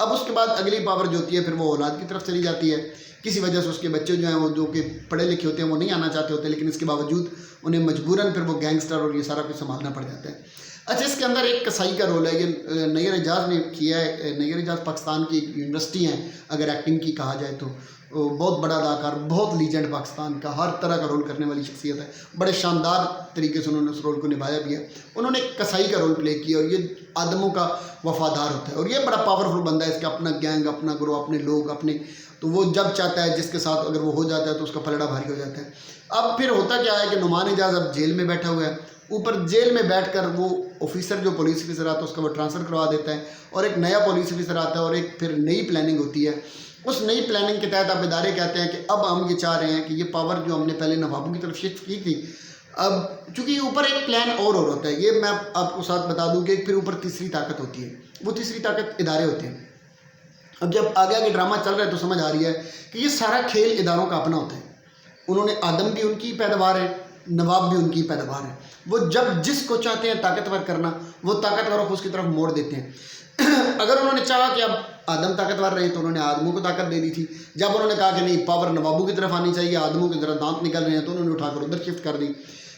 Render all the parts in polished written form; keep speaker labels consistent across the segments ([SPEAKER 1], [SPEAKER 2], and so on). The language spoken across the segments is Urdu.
[SPEAKER 1] اب اس کے بعد اگلی پاور جو ہوتی ہے پھر وہ اولاد کی طرف چلی جاتی ہے. کسی وجہ سے اس کے بچے جو ہیں وہ جو کہ پڑھے لکھے ہوتے ہیں وہ نہیں آنا چاہتے ہوتے، لیکن اس کے باوجود انہیں مجبوراً پھر وہ گینگسٹر اور یہ سارا کچھ سنبھالنا پڑ جاتا ہے. اچھا، اس کے اندر ایک کسائی کا رول ہے. یہ نیر اعجاز نے کیا ہے. نیر اعجاز پاکستان کی ایک یونیورسٹی ہیں اگر ایکٹنگ کی کہا جائے تو. بہت بڑا اداکار، بہت لیجنڈ پاکستان کا، ہر طرح کا رول کرنے والی شخصیت ہے. بڑے شاندار طریقے سے انہوں نے اس رول کو نبھایا بھی ہے. انہوں نے ایک کسائی کا رول پلے کیا اور یہ آدموں کا وفادار ہوتا ہے اور یہ بڑا پاورفل بندہ ہے. اس کا اپنا گینگ، اپنا گروہ، اپنے لوگ، اپنے، تو وہ جب چاہتا ہے جس کے ساتھ اگر وہ ہو جاتا ہے تو اس کا پلڑا بھاری ہو جاتا ہے. اب پھر ہوتا کیا ہے کہ نعمان اعجاز اب جیل میں بیٹھا ہوا ہے. اوپر جیل میں بیٹھ کر وہ آفیسر جو پولیس آفیسر آتا ہے اس کا وہ ٹرانسفر کروا دیتا ہے اور ایک نیا پولیس آفیسر آتا ہے اور ایک پھر نئی پلاننگ ہوتی ہے. اس نئی پلاننگ کے تحت اب ادارے کہتے ہیں کہ اب ہم یہ چاہ رہے ہیں کہ یہ پاور جو ہم نے پہلے نوابوں کی طرف شفٹ کی تھی، اب چونکہ اوپر ایک پلان اور ہوتا ہے. یہ میں آپ کو ساتھ بتا دوں کہ پھر اوپر تیسری طاقت ہوتی ہے. وہ تیسری طاقت ادارے ہوتے ہیں. اب جب آگے آگے ڈرامہ چل رہا ہے تو سمجھ آ رہی ہے کہ یہ سارا کھیل اداروں کا اپنا ہوتا ہے. انہوں نے آدم بھی ان کی پیداوار ہے، نواب بھی ان کی پیداوار ہے. وہ جب جس کو چاہتے ہیں طاقتور کرنا وہ طاقتور کو اس کی طرف موڑ دیتے ہیں. اگر انہوں نے چاہا کہ اب آدم طاقتور رہے تو انہوں نے آدموں کو طاقت دے دی تھی. جب انہوں نے کہا کہ نہیں پاور نوابوں کی طرف آنی چاہیے، آدموں کی طرف دانت نکل رہے ہیں، تو انہوں نے اٹھا کر ادھر شفٹ کر دی.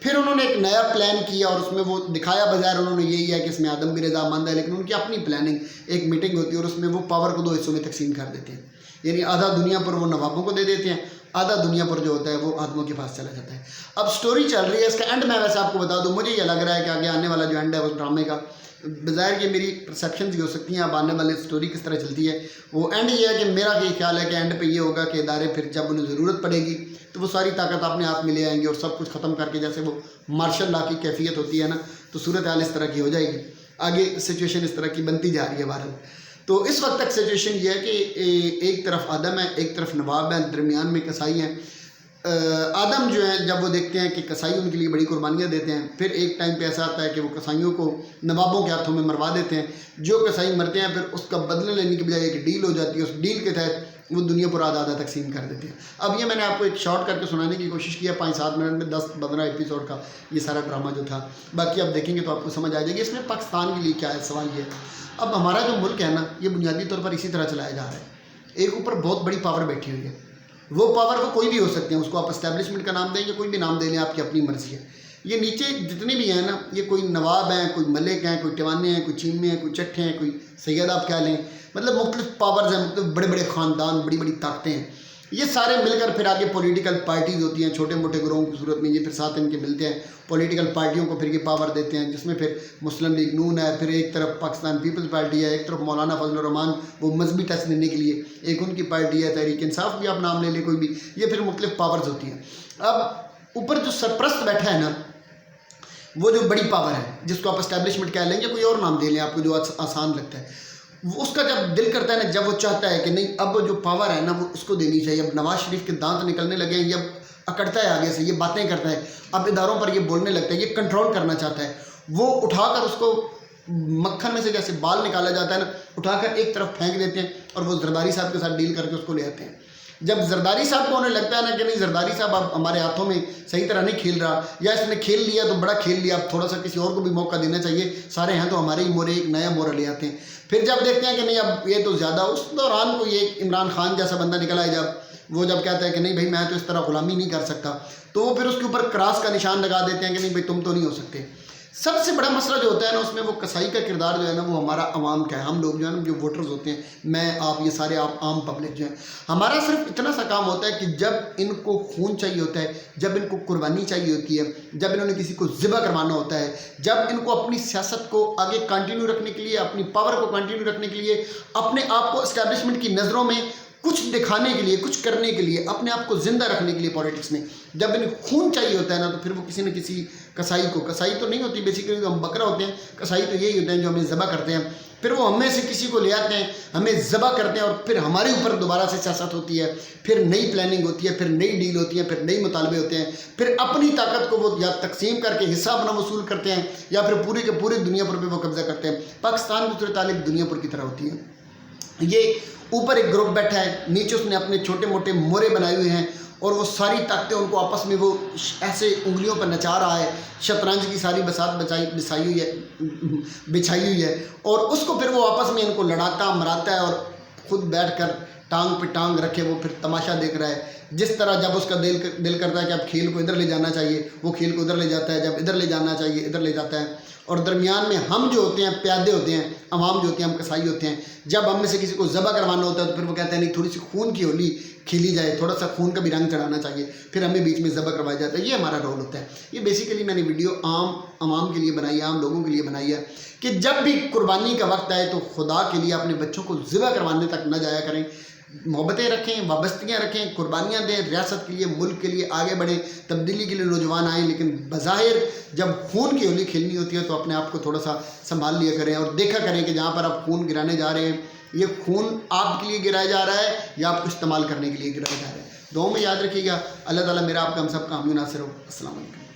[SPEAKER 1] پھر انہوں نے ایک نیا پلان کیا اور اس میں وہ دکھایا بظاہر انہوں نے یہی ہے کہ اس میں آدم بھی رضامند ہے، لیکن ان کی اپنی پلاننگ، ایک میٹنگ ہوتی ہے اور اس میں وہ پاور کو 2 حصوں میں تقسیم کر دیتے ہیں. یعنی آدھا دنیا پر وہ نوابوں کو دے دیتے ہیں، آدھا دنیا پر جو ہوتا ہے وہ آدموں کے پاس چلا جاتا ہے. اب سٹوری چل رہی ہے. اس کا اینڈ میں ویسے آپ کو بتا دوں، مجھے یہ لگ رہا ہے کہ آگے آنے والا جو اینڈ ہے اس ڈرامے کا، بظاہر یہ میری پرسیپشنز ہی ہو سکتی ہیں، اب آنے والے سٹوری کس طرح چلتی ہے، وہ اینڈ یہ ہے کہ میرا یہ خیال ہے کہ اینڈ پہ یہ ہوگا کہ ادارے پھر جب انہیں ضرورت پڑے گی تو وہ ساری طاقت اپنے ہاتھ میں لے آئیں گے اور سب کچھ ختم کر کے، جیسے وہ مارشل لا کی کیفیت ہوتی ہے نا، تو صورتحال اس طرح کی ہو جائے گی. آگے سچویشن اس طرح کی بنتی جا رہی ہے بہرحال. تو اس وقت تک سچویشن یہ ہے کہ ایک طرف آدم ہے، ایک طرف نواب ہے، درمیان میں کسائی ہیں. آدم جو ہیں جب وہ دیکھتے ہیں کہ کسائی ان کے لیے بڑی قربانیاں دیتے ہیں، پھر ایک ٹائم پہ ایسا آتا ہے کہ وہ کسائیوں کو نوابوں کے ہاتھوں میں مروا دیتے ہیں. جو کسائی مرتے ہیں پھر اس کا بدلہ لینے کی بجائے ایک ڈیل ہو جاتی ہے، اس ڈیل کے تحت وہ دنیا پر آدھا آدھا تقسیم کر دیتے ہیں. اب یہ میں نے آپ کو ایک شارٹ کر کے سنانے کی کوشش کی ہے 5-7 منٹ میں، 10-15 ایپیسوڈ کا یہ سارا ڈرامہ جو تھا. باقی آپ دیکھیں گے تو آپ کو سمجھ آ جائے گی اس میں پاکستان کے لیے کیا ہے. سوال یہ ہے اب ہمارا جو ملک ہے نا، یہ بنیادی طور پر اسی طرح چلایا جا رہا ہے. ایک اوپر بہت بڑی پاور بیٹھی ہوئی ہے. وہ پاور کو کوئی بھی ہو سکتے ہیں، اس کو آپ اسٹیبلشمنٹ کا نام دیں یا کوئی بھی نام دے لیں، آپ کی اپنی مرضی ہے. یہ نیچے جتنے بھی ہیں نا، یہ کوئی نواب ہیں، کوئی ملک ہیں، کوئی ٹیوانے ہیں، کوئی چیمے ہیں، کوئی چٹھے ہیں، کوئی سید آپ کہہ لیں، مطلب مختلف پاورز ہیں، مطلب بڑے بڑے خاندان، بڑی بڑی طاقتیں ہیں. یہ سارے مل کر پھر آگے پولیٹیکل پارٹیز ہوتی ہیں، چھوٹے موٹے گروہوں کی صورت میں یہ پھر ساتھ ان کے ملتے ہیں، پولیٹیکل پارٹیوں کو پھر یہ پاور دیتے ہیں، جس میں پھر مسلم لیگ نون ہے، پھر ایک طرف پاکستان پیپلز پارٹی ہے، ایک طرف مولانا فضل الرحمان وہ مذہبی ٹیسٹ لینے کے لیے، ایک ان کی پارٹی ہے، تحریک انصاف بھی آپ نام لے لیں کوئی بھی. یہ پھر مختلف پاورز ہوتی ہیں. اب اوپر جو سرپرست بیٹھا ہے نا، وہ جو بڑی پاور ہے جس کو آپ اسٹیبلشمنٹ کہہ لیں یا کوئی اور نام دے لیں آپ کو جو آسان لگتا ہے، اس کا جب دل کرتا ہے نا، جب وہ چاہتا ہے کہ نہیں اب جو پاور ہے نا وہ اس کو دینی چاہیے. اب نواز شریف کے دانت نکلنے لگے ہیں، یہ اکڑتا ہے آگے سے، یہ باتیں کرتا ہے، اب اداروں پر یہ بولنے لگتا ہے، یہ کنٹرول کرنا چاہتا ہے. وہ اٹھا کر اس کو مکھن میں سے جیسے بال نکالا جاتا ہے نا، اٹھا کر ایک طرف پھینک دیتے ہیں اور وہ زرداری صاحب کے ساتھ ڈیل کر کے اس کو لے آتے ہیں. جب زرداری صاحب کو انہیں لگتا ہے نا کہ نہیں زرداری صاحب اب ہمارے ہاتھوں میں صحیح طرح نہیں کھیل رہا، یا اس نے کھیل لیا تو بڑا کھیل لیا، اب تھوڑا سا کسی اور کو بھی موقع دینا چاہیے، سارے ہیں تو ہمارے ہی مورے، ایک نیا مورا لے آتے ہیں. پھر جب دیکھتے ہیں کہ نہیں اب یہ تو زیادہ، اس دوران کو یہ عمران خان جیسا بندہ نکلا ہے، جب وہ جب کہتا ہے کہ نہیں بھائی میں تو اس طرح غلامی نہیں کر سکتا، تو وہ پھر اس کے اوپر کراس کا نشان لگا دیتے ہیں کہ نہیں بھائی تم تو نہیں ہو سکتے. سب سے بڑا مسئلہ جو ہوتا ہے نا اس میں وہ کسائی کا کردار جو ہے نا، وہ ہمارا عوام کا ہے. ہم لوگ جو ہے نا جو ووٹرز ہوتے ہیں، میں آپ یہ سارے آپ عام پبلک جو ہیں، ہمارا صرف اتنا سا کام ہوتا ہے کہ جب ان کو خون چاہیے ہوتا ہے، جب ان کو قربانی چاہیے ہوتی ہے، جب انہوں نے کسی کو ذبح کروانا ہوتا ہے، جب ان کو اپنی سیاست کو آگے کنٹینیو رکھنے کے لیے، اپنی پاور کو کنٹینیو رکھنے کے لیے، اپنے آپ کو اسٹیبلشمنٹ کی نظروں میں کچھ دکھانے کے لیے، کچھ کرنے کے لیے، اپنے آپ کو زندہ رکھنے کے لیے پولیٹکس میں جب انہیں خون چاہیے ہوتا ہے نا، تو پھر وہ کسی نہ کسی کسائی کو، کسائی تو نہیں ہوتی بیسیکلی ہم بکرا ہوتے ہیں، کسائی تو یہی ہوتے ہیں جو ہمیں ذبح کرتے ہیں، پھر وہ ہمیں سے کسی کو لے آتے ہیں، ہمیں ذبح کرتے ہیں اور پھر ہمارے اوپر دوبارہ سے سیاست ہوتی ہے، پھر نئی پلاننگ ہوتی ہے، پھر نئی ڈیل ہوتی ہے، پھر نئی مطالبے ہوتے ہیں، پھر اپنی طاقت کو وہ یا تقسیم کر کے حصہ اپنا وصول کرتے ہیں یا پھر پوری کے پوری دنیا پر بھی وہ قبضہ کرتے ہیں. پاکستان کی صورتحال ایک دنیا پر کی طرح ہوتی ہے. یہ اوپر ایک گروپ بیٹھا ہے، نیچے اس نے اپنے چھوٹے موٹے مورے بنائے ہوئے ہیں اور وہ ساری طاقتیں ان کو آپس میں وہ ایسے انگلیوں پر نچا رہا ہے، شطرنج کی ساری بساط بچھائی ہوئی ہے، اور اس کو پھر وہ آپس میں ان کو لڑاتا مراتا ہے، اور خود بیٹھ کر ٹانگ پہ ٹانگ رکھے وہ پھر تماشا دیکھ رہا ہے۔ جس طرح جب اس کا دل کرتا ہے کہ اب کھیل کو ادھر لے جانا چاہیے، وہ کھیل کو ادھر لے جاتا ہے، جب ادھر لے جانا چاہیے ادھر لے جاتا ہے، اور درمیان میں ہم جو ہوتے ہیں پیادے ہوتے ہیں، عوام جو ہوتے ہیں ہم کسائی ہوتے ہیں، جب ہم میں سے کسی کو ذبح کروانا ہوتا ہے تو پھر وہ کہتے ہیں نہیں تھوڑی سی خون کی ہولی کھیلی جائے، تھوڑا سا خون کا بھی رنگ چڑھانا چاہیے، پھر ہمیں بیچ میں ذبح کروایا جاتا ہے۔ یہ ہمارا رول ہوتا ہے۔ یہ بیسیکلی میں نے ویڈیو عوام کے لیے بنائی ہے، عام لوگوں کے لیے بنائی ہے کہ جب بھی قربانی کا وقت آئے تو خدا کے لیے اپنے بچوں کو ذبح کروانے تک نہ جایا کریں، محبتیں رکھیں، وابستگیاں رکھیں، قربانیاں دیں، ریاست کے لیے، ملک کے لیے آگے بڑھیں، تبدیلی کے لیے نوجوان آئیں، لیکن بظاہر جب خون کی ہولی کھیلنی ہوتی ہے تو اپنے آپ کو تھوڑا سا سنبھال لیا کریں، اور دیکھا کریں کہ جہاں پر آپ خون گرانے جا رہے ہیں یہ خون آپ کے لیے گرایا جا رہا ہے یا آپ کو استعمال کرنے کے لیے گرایا جا رہا ہے۔ دعاؤں میں یاد رکھیے گا۔ اللہ تعالیٰ میرا آپ کا ہم سب کا حامی و ناصر ہو۔ السلام علیکم۔